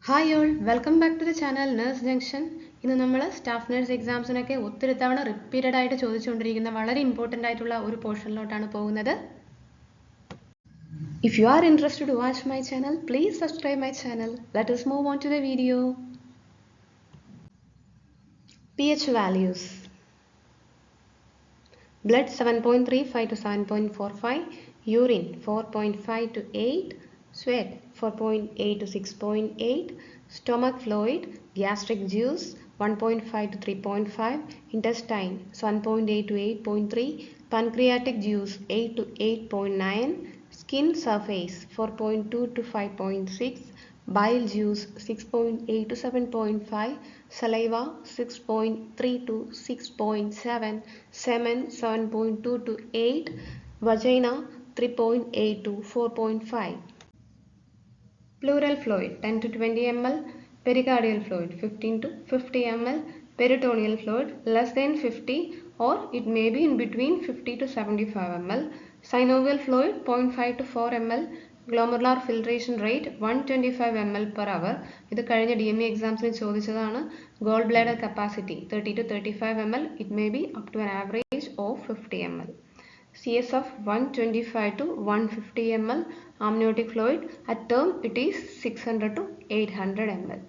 Hi all, welcome back to the channel Nurse Junction. ഇന്ന് നമ്മൾ staff nurse എക്സാംസിനൊക്കെ ഒത്തിരി തവണ റിപ്പീറ്റഡ് ആയിട്ട് ചോദിച്ചുകൊണ്ടിരിക്കുന്ന വളരെ ഇമ്പോർട്ടൻ്റ് ആയിട്ടുള്ള ഒരു പോർഷനിലോട്ടാണ് പോകുന്നത്. If you are interested to watch my channel, please subscribe my channel. Let us move on to the video. pH values. Blood 7.35 to 7.45, urine 4.5 to 8, sweat 4.8 to 6.8, stomach fluid, gastric juice 1.5 to 3.5, intestine 1.8 to 8.3, pancreatic juice 8 to 8.9, skin surface 4.2 to 5.6, bile juice 6.8 to 7.5, saliva 6.3 to 6.7, semen 7.2 to 8, vagina 3.8 to 4.5. Pleural fluid 10 to 20 ml, pericardial fluid 15 to 50 ml, peritoneal fluid less than 50 or it may be in between 50 to 75 ml, synovial fluid 0.5 to 4 ml, glomerular filtration rate 125 ml per hour. ഇത് കഴിഞ്ഞ DME എക്സാംസിന് ചോദിച്ചതാണ്. Goal bladder capacity 30 to 35 ml, it may be up to an average of 50 ml. CSF 125 to 150 ml, amniotic fluid at term it is 600 to 800 ml.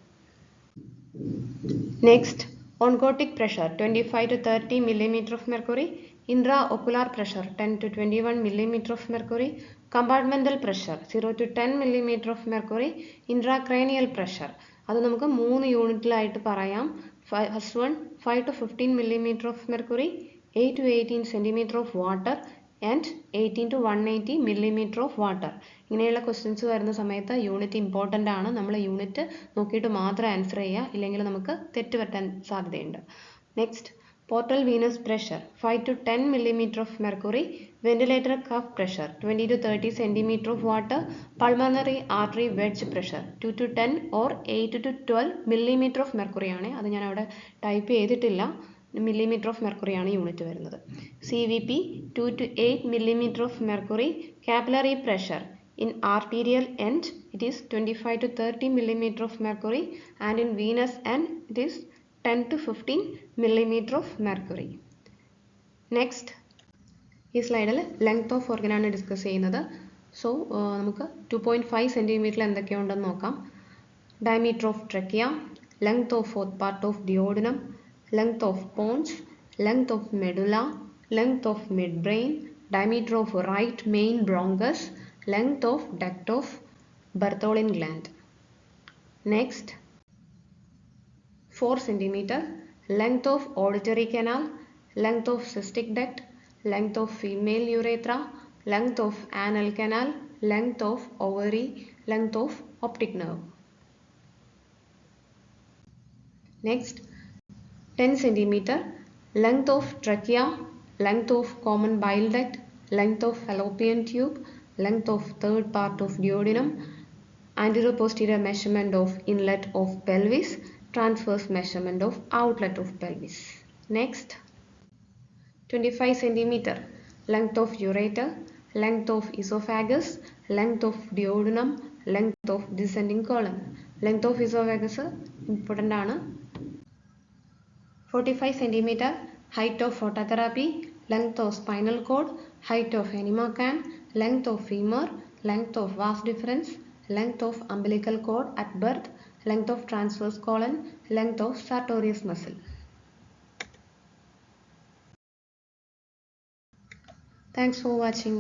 Next, oncotic pressure 25 to 30 millimeter of mercury, intraocular pressure 10 to 21 millimeter of mercury, compartmental pressure 0 to 10 millimeter of mercury, intracranial pressure അത് നമുക്ക് 3 യൂണിറ്റിലായിട്ട് പറയാം. First one 5 to 15 millimeter of mercury, 8 to 18 centimeter of water and 18 to 180 millimeter of water. ഇങ്ങനെയുള്ള questions വരുന്ന സമയത്ത് unit important ആണ്. നമ്മൾ unit നോക്കിയിട്ട് മാത്രം ആൻസർ ചെയ്യുക, ഇല്ലെങ്കിൽ നമുക്ക് തെറ്റ് പറ്റാൻ സാധ്യതയുണ്ട്. Next, portal venous pressure 5 to 10 millimeter of mercury, ventilator cuff pressure 20 to 30 centimeter of water, pulmonary artery wedge pressure 2 to 10 or 8 to 12 millimeter of mercury ആണ്. അത് ഞാൻ അവിടെ ടൈപ്പ് ചെയ്തിട്ടില്ല, millimeter of mercury ആണ് യൂണിറ്റ് വരുന്നത്. CVP 2 to 8 millimeter of mercury, capillary pressure in arterial end it is 25 to 30 millimeter of mercury and in venous end it is 10 to 15 millimeter of mercury. Next, ഈ സ്ലൈഡിൽ length of ഓർഗനാണ് discuss ചെയ്യുന്നത്. So നമുക്ക് 2.5 സെൻറ്റിമീറ്ററിൽ എന്തൊക്കെയുണ്ടെന്ന് നോക്കാം. Diameter of trachea, length of fourth part of duodenum, length of pons, length of medulla, length of midbrain, diameter of right main bronchus, length of duct of Bartholin gland. Next, 4 centimeter, length of auditory canal, length of cystic duct, length of female urethra, length of anal canal, length of ovary, length of optic nerve. Next, 10 centimeter, length of trachea, length of common bile duct, length of fallopian tube, length of third part of duodenum, anterior posterior measurement of inlet of pelvis, transverse measurement of outlet of pelvis. Next, 25 centimeter, length of ureter, length of esophagus, length of duodenum, length of descending colon. Length of esophagus important ആണ്. 45 centimeter, height of phototherapy, length of spinal cord, height of enema can, length of femur, length of vas deferens, length of umbilical cord at birth, length of transverse colon, length of sartorius muscle. Thanks for watching.